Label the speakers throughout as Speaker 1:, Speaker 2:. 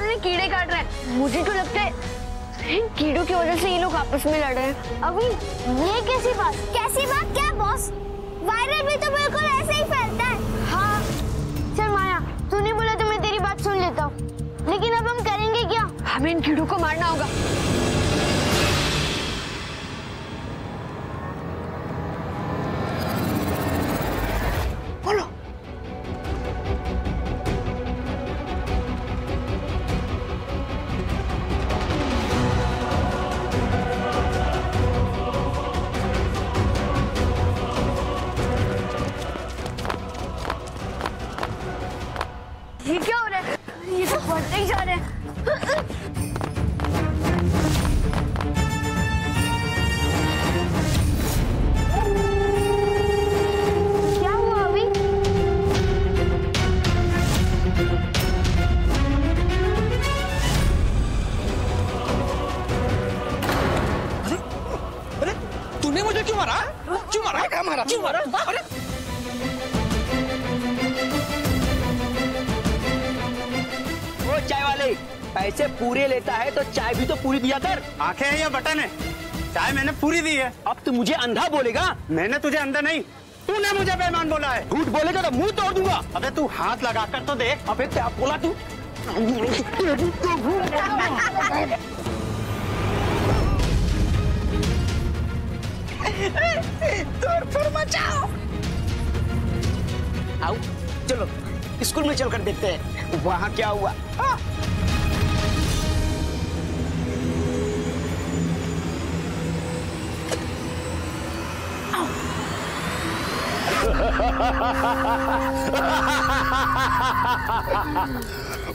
Speaker 1: उन्हें कीड़े काट रहे हैं। मुझे तो लगता है इन कीड़ों की वजह से ये लोग आपस में लड़ रहे हैं।
Speaker 2: अभी ये कैसी बात? कैसी बात क्या बॉस? वायरल भी तो बिल्कुल ऐसे ही फैलता है।
Speaker 1: हाँ
Speaker 2: चल माया, तूने बोला तो मैं तेरी बात सुन लेता हूँ, लेकिन अब हम करेंगे क्या?
Speaker 1: हमें इन कीड़ों को मारना होगा। बोलो। ये क्या हो रहा है? ये तो बढ़ते ही जा रहे हैं।
Speaker 2: क्या हुआ अभी?
Speaker 3: अरे तूने मुझे क्यों मारा? क्यों मारा? क्या मारा? क्यों मारा? अरे
Speaker 4: ओ चाय वाले, पैसे पूरे लेता है तो चाय भी तो पूरी दिया कर।
Speaker 5: आंखें हैं या बटन है? चाय मैंने पूरी दी है।
Speaker 4: अब तू मुझे अंधा बोलेगा?
Speaker 5: मैंने तुझे अंधा नहीं, तूने मुझे बेईमान बोला है।
Speaker 4: झूठ बोलेगा तो मुंह तोड़ दूंगा।
Speaker 5: अबे तू हाथ लगा कर तो देख।
Speaker 4: अबे क्या बोला तू?
Speaker 3: तोड़ मचाओ।
Speaker 4: आओ चलो स्कूल में चलकर देखते हैं वहाँ क्या हुआ।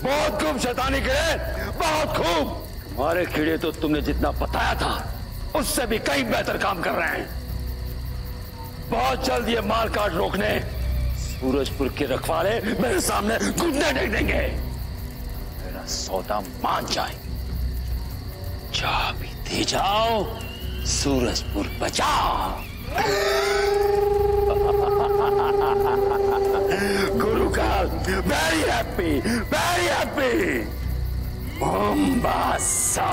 Speaker 6: बहुत खूब शैतानी कीड़े, बहुत खूब। हमारे कीड़े तो तुमने जितना बताया था उससे भी कहीं बेहतर काम कर रहे हैं। बहुत जल्द ये माल काट रोकने सूरजपुर के रखवाले मेरे सामने घुटने टेक देंगे। मेरा सौदा मान जाए। चाह भी दे जाओ, सूरजपुर बचाओ। गुरुकाल very happy, very happy. Mombasa.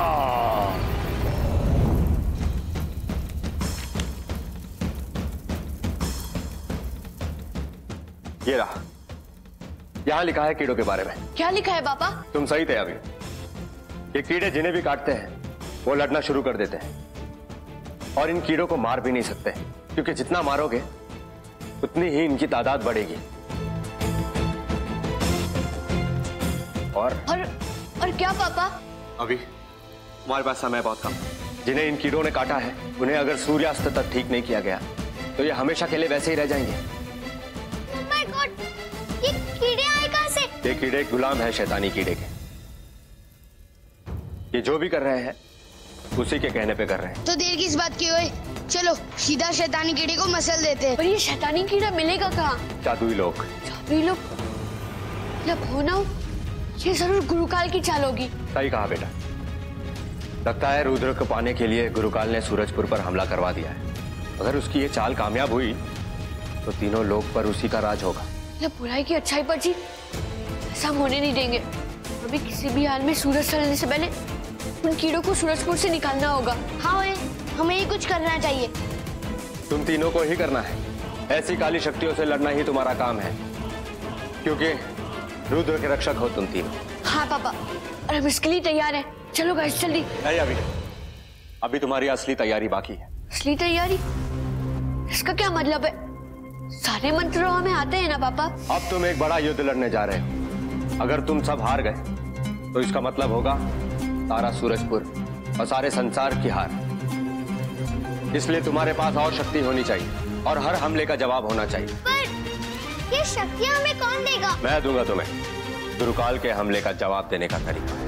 Speaker 7: ये रहा, यहाँ लिखा है कीड़ों के बारे में।
Speaker 1: क्या लिखा है पापा?
Speaker 7: तुम सही थे अभी। ये कीड़े जिन्हें भी काटते हैं वो लड़ना शुरू कर देते हैं और इन कीड़ों को मार भी नहीं सकते, क्योंकि जितना मारोगे उतनी ही इनकी तादाद बढ़ेगी। और
Speaker 1: क्या पापा?
Speaker 7: अभी हमारे पास समय बहुत कम है। जिन्हें इन कीड़ों ने काटा है उन्हें अगर सूर्यास्त तक ठीक नहीं किया गया तो ये हमेशा के लिए वैसे ही रह जाएंगे।
Speaker 2: Oh my God! ये कीड़े आए कहाँ से?
Speaker 7: ये कीड़े गुलाम है शैतानी कीड़े के। ये जो भी कर रहे हैं उसी के कहने पे कर रहे हैं।
Speaker 8: तो देर किस बात की हुई? चलो सीधा शैतानी कीड़े को मसल देते हैं।
Speaker 1: पर ये शैतानी कीड़ा मिलेगा कहाँ?
Speaker 7: जादुई लोग।
Speaker 1: जादुई लोग? मतलब हो ना हो, ये जरूर गुरुकाल की चाल होगी।
Speaker 7: सही कहा बेटा। लगता है रुद्र को पाने के लिए गुरुकाल ने सूरजपुर पर हमला करवा दिया है। अगर उसकी ये चाल कामयाब हुई तो तीनों लोग पर उसी का राज होगा।
Speaker 1: मतलब बुराई की अच्छाई पर जी ऐसा होने नहीं देंगे। अभी किसी भी हाल में सूरज ढलने से पहले उन कीड़ों को सूरजपुर से निकालना होगा।
Speaker 2: हाँ हमें ही कुछ करना चाहिए।
Speaker 7: तुम तीनों को ही करना है। ऐसी काली शक्तियों से लड़ना ही तुम्हारा काम है, क्योंकि रुद्र के रक्षक हो तुम तीनों।
Speaker 1: हाँ पापा, और हम इसके लिए तैयार हैं। चलो गाइस जल्दी।
Speaker 7: नहीं अभी तुम्हारी असली तैयारी बाकी है।
Speaker 1: असली तैयारी? इसका क्या मतलब है? सारे मंत्र हमें आते हैं ना पापा?
Speaker 7: अब तुम एक बड़ा युद्ध लड़ने जा रहे हो। अगर तुम सब हार गए तो इसका मतलब होगा सारा सूरजपुर और सारे संसार की हार। इसलिए तुम्हारे पास और शक्ति होनी चाहिए और हर हमले का जवाब होना चाहिए।
Speaker 2: पर ये शक्तियां हमें कौन देगा?
Speaker 7: मैं दूंगा तुम्हें गुरुकाल के हमले का जवाब देने का तरीका।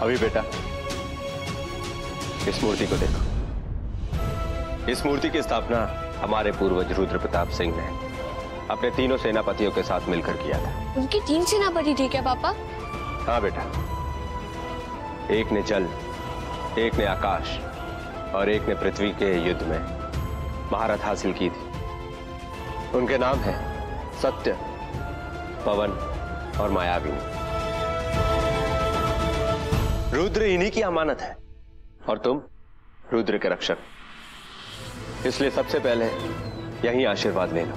Speaker 7: अभी बेटा इस मूर्ति को देखो। इस मूर्ति की स्थापना हमारे पूर्वज रुद्र प्रताप सिंह ने अपने तीनों सेनापतियों के साथ मिलकर किया था।
Speaker 1: उनके 3 सेनापति थे क्या पापा?
Speaker 7: हाँ बेटा, एक ने जल, एक ने आकाश और एक ने पृथ्वी के युद्ध में महारत हासिल की थी। उनके नाम हैं सत्य, पवन और मायाविनी। रुद्र इन्हीं की अमानत है और तुम रुद्र के रक्षक, इसलिए सबसे पहले यही आशीर्वाद ले लो।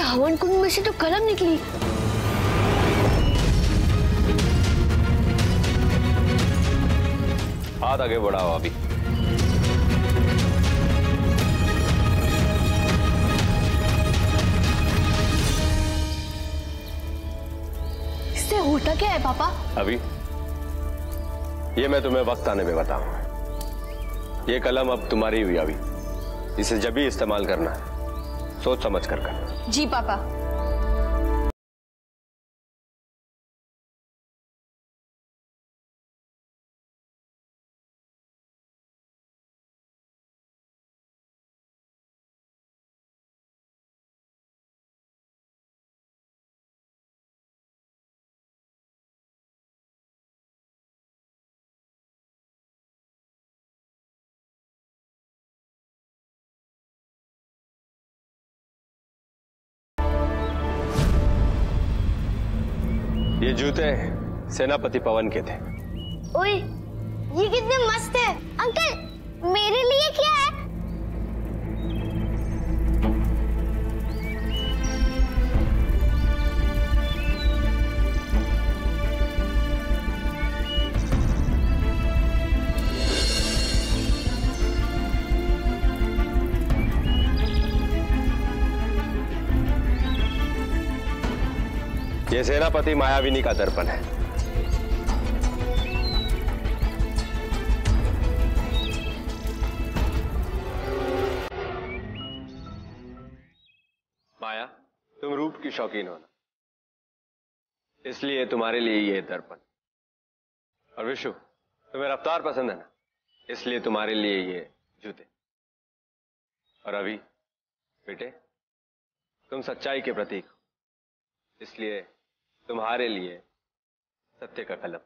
Speaker 1: हवन कुंड में से तो कलम निकली।
Speaker 7: हाथ आगे बढ़ाओ अभी।
Speaker 1: इससे होता क्या है पापा?
Speaker 7: अभी ये मैं तुम्हें वक्त आने में बताऊंगा। ये कलम अब तुम्हारी हुई अभी। इसे जब भी इस्तेमाल करना है सोच समझ कर करना।
Speaker 1: जी पापा।
Speaker 7: ये जूते सेनापति पवन के थे।
Speaker 2: ओए, ये कितने मस्त है। अंकल, मेरे लिए क्या है?
Speaker 7: ये सेनापति मायाविनी का दर्पण है। माया, तुम रूप की शौकीन हो ना, इसलिए तुम्हारे लिए ये दर्पण। और विशु, तुम्हें रफ्तार पसंद है ना, इसलिए तुम्हारे लिए ये जूते। और अभी बेटे, तुम सच्चाई के प्रतीक हो, इसलिए तुम्हारे लिए सत्य का कलम।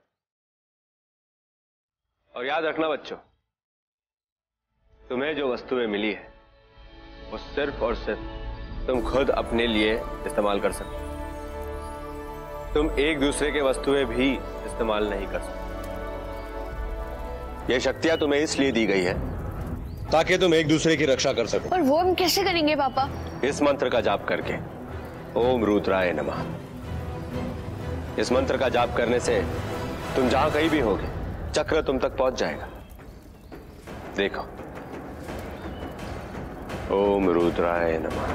Speaker 7: और याद रखना बच्चों, तुम्हें जो वस्तुएं मिली है वो सिर्फ और सिर्फ तुम खुद अपने लिए इस्तेमाल कर सकते। तुम एक दूसरे के वस्तुएं भी इस्तेमाल नहीं कर सकते। ये शक्तियां तुम्हें इसलिए दी गई है ताकि तुम एक दूसरे की रक्षा कर सको।
Speaker 1: पर वो हम कैसे करेंगे पापा?
Speaker 7: इस मंत्र का जाप करके, ओम रुद्राय नमः। इस मंत्र का जाप करने से तुम जहां कहीं भी होगे चक्र तुम तक पहुंच जाएगा। देखो, ओम रुद्राय नमः।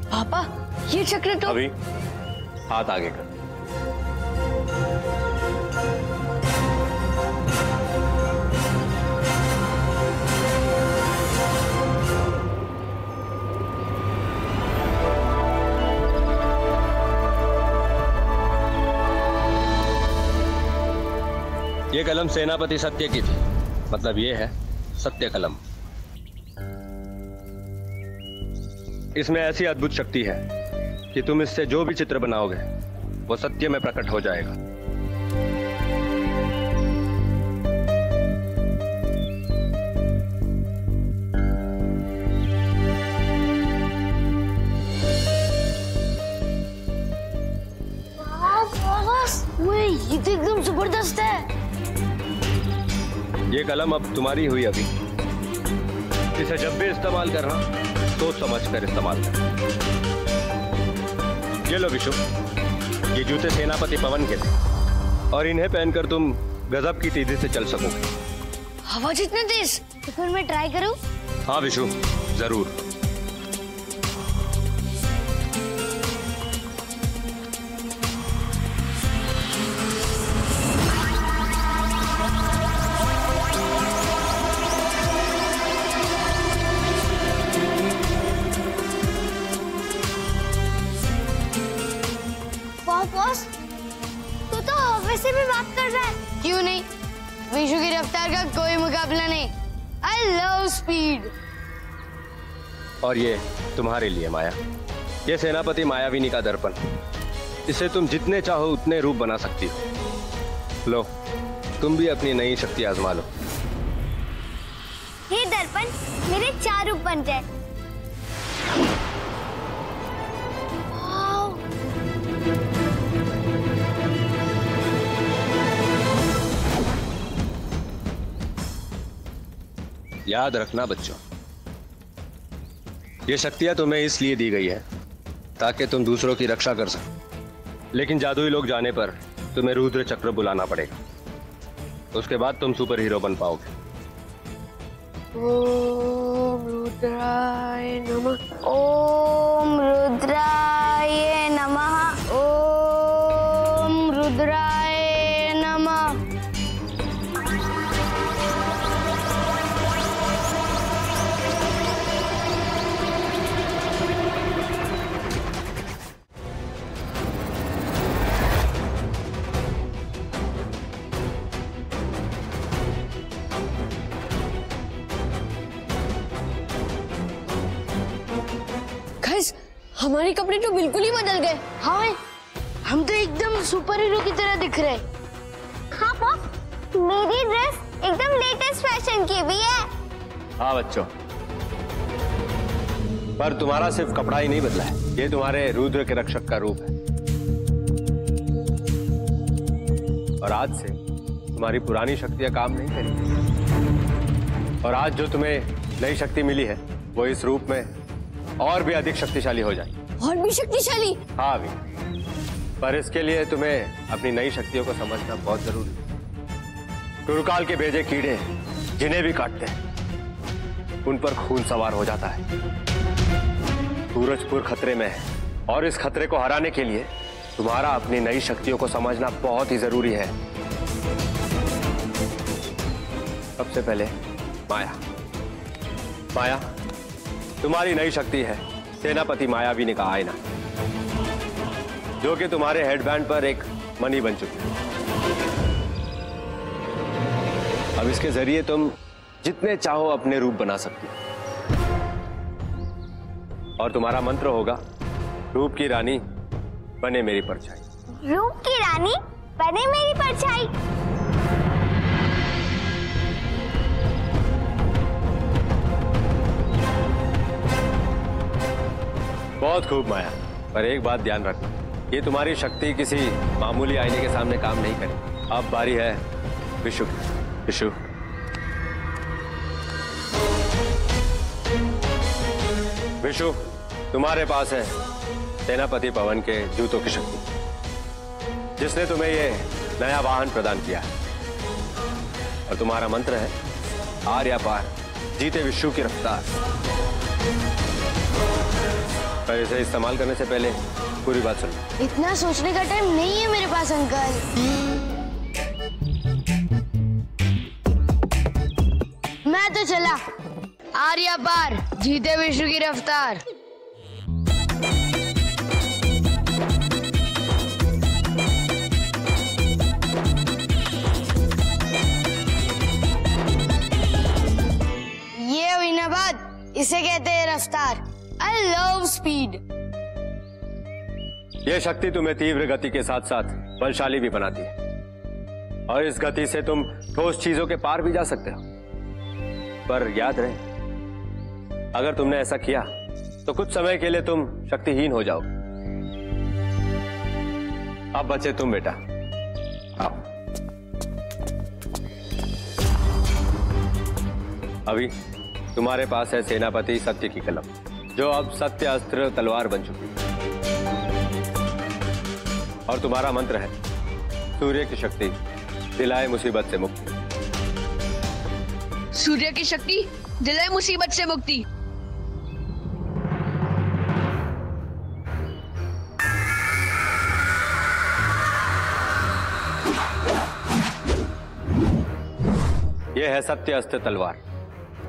Speaker 1: पापा, ये चक्र तो
Speaker 7: अभी हाथ आगे कर। ये कलम सेनापति सत्य की थी, मतलब ये है सत्य कलम। इसमें ऐसी अद्भुत शक्ति है कि तुम इससे जो भी चित्र बनाओगे वो सत्य में प्रकट हो जाएगा।
Speaker 1: ये तो एकदम जबरदस्त है।
Speaker 7: ये कलम अब तुम्हारी हुई अभी। इसे जब भी इस्तेमाल करना सोच समझ कर इस्तेमाल करना। ये लो विशु, ये जूते सेनापति पवन के थे और इन्हें पहनकर तुम गजब की तेजी से चल सकोगे।
Speaker 1: हवा जितने तेज।
Speaker 2: तो फिर मैं ट्राई करूं?
Speaker 7: हाँ विशु, जरूर।
Speaker 2: बॉस, तू तो हवा से भी बात कर रहा है।
Speaker 8: क्यों नहीं, विशु की रफ्तार का कोई मुकाबला नहीं। I love speed.
Speaker 7: और ये तुम्हारे लिए माया, ये सेनापति मायाविनी का दर्पण, इसे तुम जितने चाहो उतने रूप बना सकती हो। लो, तुम भी अपनी नई शक्ति आजमा लो।
Speaker 2: हे दर्पण, मेरे 4 रूप बन जाए।
Speaker 7: याद रखना बच्चों, ये शक्तियां तुम्हें इसलिए दी गई है ताकि तुम दूसरों की रक्षा कर सको। लेकिन जादुई लोग जाने पर तुम्हें रुद्र चक्र बुलाना पड़ेगा, उसके बाद तुम सुपर हीरो बन पाओगे।
Speaker 1: ओम रुद्राय नमः।
Speaker 2: ओम रुद्राय नमः।
Speaker 8: ओम रुद्राय नमः।
Speaker 1: हमारे कपड़े तो बिल्कुल ही बदल गए।
Speaker 8: हाँ, हम तो एकदम सुपर हीरो की तरह दिख रहे।
Speaker 2: हाँ बॉस, मेरी ड्रेस एकदम लेटेस्ट फैशन की भी है।
Speaker 7: हाँ बच्चों, पर तुम्हारा सिर्फ कपड़ा ही नहीं बदला है, ये तुम्हारे रुद्र के रक्षक का रूप है। और आज से तुम्हारी पुरानी शक्तियां काम नहीं करेंगी। और आज जो तुम्हें नई शक्ति मिली है वो इस रूप में और भी अधिक शक्तिशाली हो जाए।
Speaker 1: और भी शक्तिशाली?
Speaker 7: हाँ भी, पर इसके लिए तुम्हें अपनी नई शक्तियों को समझना बहुत जरूरी है। गुरुकाल के भेजे कीड़े जिन्हें भी काटते हैं उन पर खून सवार हो जाता है। सूरजपुर खतरे में है और इस खतरे को हराने के लिए तुम्हारा अपनी नई शक्तियों को समझना बहुत ही जरूरी है। सबसे पहले माया, तुम्हारी नई शक्ति है सेनापति मायाविनी का आईना, जो कि तुम्हारे हेडबैंड पर एक मणि बन चुकी है। अब इसके जरिए तुम जितने चाहो अपने रूप बना सकती हो। और तुम्हारा मंत्र होगा, रूप की रानी बने मेरी परछाई।
Speaker 2: रूप की रानी बने मेरी परछाई।
Speaker 7: बहुत खूब माया, पर एक बात ध्यान रखना, ये तुम्हारी शक्ति किसी मामूली आईने के सामने काम नहीं करेगी। अब बारी है विशु की। विशु, विशु, तुम्हारे पास है सेनापति पवन के जूतों की शक्ति, जिसने तुम्हें ये नया वाहन प्रदान किया है। और तुम्हारा मंत्र है आर या पार, जीते विशु की रफ्तार। पर इसे इस्तेमाल करने से पहले पूरी बात सुनो।
Speaker 8: इतना सोचने का टाइम नहीं है मेरे पास अंकल। मैं तो चला, आर्या पार, जीते विशु की रफ्तार। ये हुई ना बात, इसे कहते हैं रफ्तार। I love speed.
Speaker 7: यह शक्ति तुम्हें तीव्र गति के साथ साथ बलशाली भी बनाती है और इस गति से तुम ठोस चीजों के पार भी जा सकते हो। पर याद रहे, अगर तुमने ऐसा किया तो कुछ समय के लिए तुम शक्तिहीन हो जाओगे। अब बचे तुम बेटा, आओ। अभी तुम्हारे पास है सेनापति सत्य की कलम, जो अब सत्य अस्त्र तलवार बन चुकी है। और तुम्हारा मंत्र है सूर्य की शक्ति दिलाए मुसीबत से मुक्ति।
Speaker 1: सूर्य की शक्ति दिलाए मुसीबत से मुक्ति।
Speaker 7: यह है सत्य अस्त्र तलवार,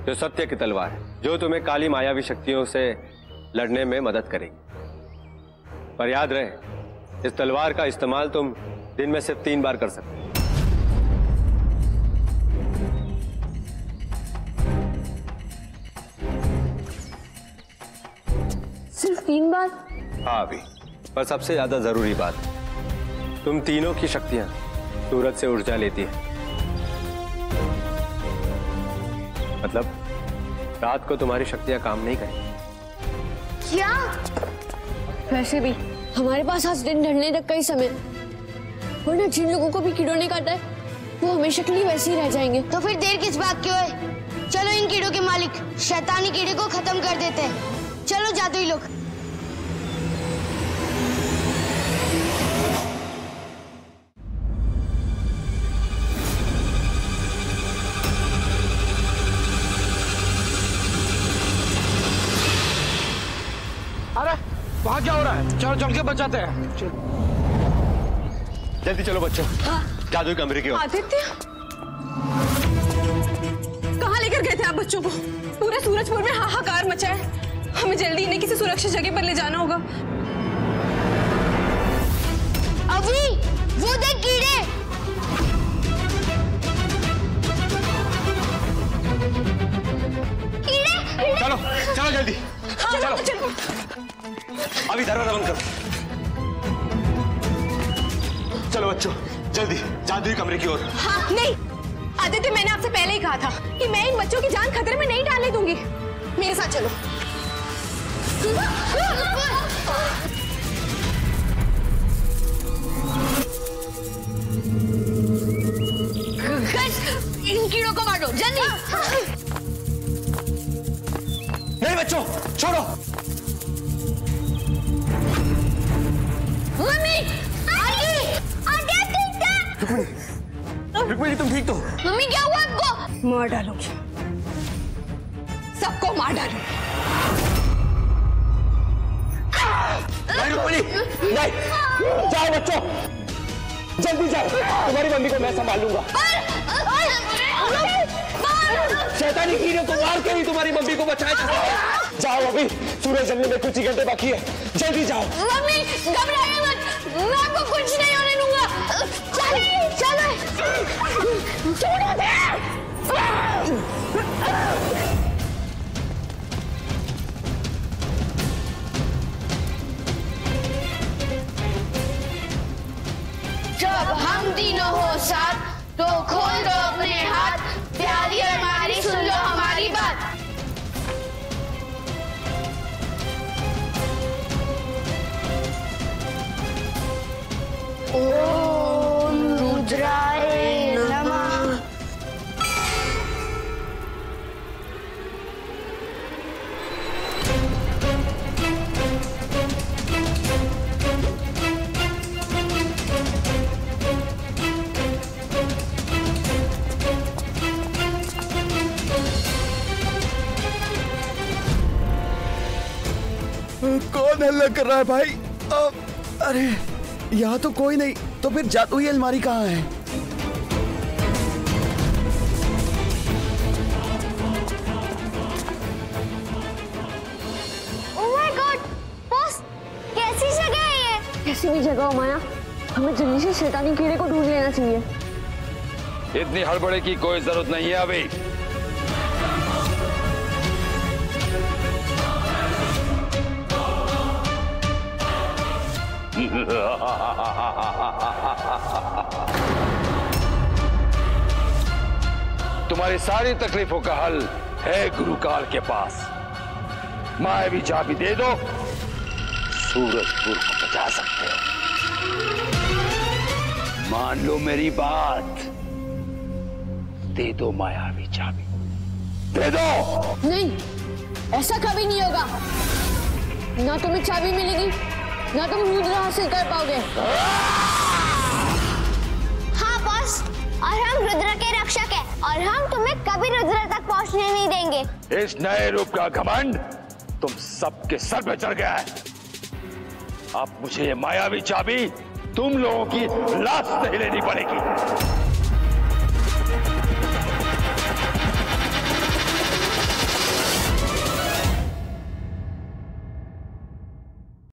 Speaker 7: जो सत्य की तलवार है, जो तुम्हें काली मायावी शक्तियों से लड़ने में मदद करेगी। पर याद रहे, इस तलवार का इस्तेमाल तुम दिन में सिर्फ 3 बार कर सकते हो।
Speaker 1: सिर्फ 3 बार?
Speaker 7: हाँ अभी, पर सबसे ज्यादा जरूरी बात, तुम तीनों की शक्तियां सूरज से ऊर्जा लेती है। मतलब रात को तुम्हारी शक्तियां काम नहीं करेंगी।
Speaker 2: क्या?
Speaker 1: वैसे भी हमारे पास आज दिन ढलने तक का ही समय, वरना जिन लोगों को भी कीड़ों ने काटा है वो हमेशा के लिए वैसे ही रह जाएंगे।
Speaker 8: तो फिर देर किस बात की है? चलो इन कीड़ों के मालिक शैतानी कीड़े को खत्म कर देते हैं। चलो जादुई लोग।
Speaker 3: अरे वहाँ क्या हो रहा है? चलो चल के बचाते हैं।
Speaker 7: जल्दी चलो बच्चों।
Speaker 9: हाँ।
Speaker 7: जादुई कमरे की ओर।
Speaker 9: आदित्य, कहाँ लेकर गए थे आप बच्चों को? पूरे सूरजपुर में हाहाकार मचा है। हमें जल्दी इन्हें किसी सुरक्षित जगह पर ले जाना होगा।
Speaker 8: अभी वो देख कीड़े।
Speaker 7: चलो चलो जल्दी।
Speaker 9: हाँ,
Speaker 7: चलो
Speaker 9: चलो।
Speaker 7: अभी दरवाजा बंद करो। चलो बच्चों जल्दी जादुई कमरे की ओर।
Speaker 9: हाँ, नहीं आदित्य, मैंने आपसे पहले ही कहा था कि मैं इन बच्चों की जान खतरे में नहीं डालने दूंगी। मेरे साथ चलो।
Speaker 1: इन कीड़ों को मारो जल्दी।
Speaker 7: नहीं बच्चों छोड़ो।
Speaker 1: मम्मी,
Speaker 7: रुक्मिणी तुम ठीक तो?
Speaker 1: मम्मी क्या हुआ आपको?
Speaker 9: मार डालूंगी, सबको मार डालूंगी।
Speaker 7: नहीं रुक्मिणी नहीं, जाओ बच्चों जल्दी जाओ, तुम्हारी मम्मी को मैं संभाल लूंगा। शैतानी कीड़े को मार के ही तुम्हारी मम्मी को बचाया जा सकता है। जाओ अभी, सूरज जलने में कुछ ही घंटे बाकी है, जल्दी जाओ।
Speaker 1: मम्मी घबराइए मत, मैं आपको कुछ नहीं होने दूंगा। चलो चलो, छोड़ो दे। जब हम तीनों हो साथ तो खोल दो अपने हाथ, प्यारी हमारी सुन लो हमारी बात। ओम रुद्राय नमः।
Speaker 10: कौन हल्ला कर रहा है भाई? अरे यहाँ तो कोई नहीं, तो फिर जादुई अलमारी कहाँ है?
Speaker 2: ओह माय गॉड, बॉस कैसी जगह है ये?
Speaker 1: कैसी भी जगह हो माया, हमें जल्दी से शैतानी कीड़े को ढूंढ लेना चाहिए।
Speaker 6: इतनी हड़बड़ी की कोई जरूरत नहीं है अभी। तुम्हारी सारी तकलीफों का हल है गुरुकाल के पास। मायावी चाबी दे दो, सूरजपुर को बचा सकते हो। मान लो मेरी बात, दे दो मायावी चाबी, दे दो।
Speaker 1: नहीं, ऐसा कभी नहीं होगा। ना तुम्हें चाबी मिलेगी ना तुम रुद्र हासिल कर पाओगे।
Speaker 2: हाँ बॉस, और हम रुद्र के रक्षक हैं और हम तुम्हें कभी रुद्र तक पहुंचने नहीं देंगे।
Speaker 6: इस नए रूप का घमंड तुम सबके सर पे चढ़ गया है। अब मुझे ये मायावी चाबी तुम लोगों की लाश से ही लेनी पड़ेगी।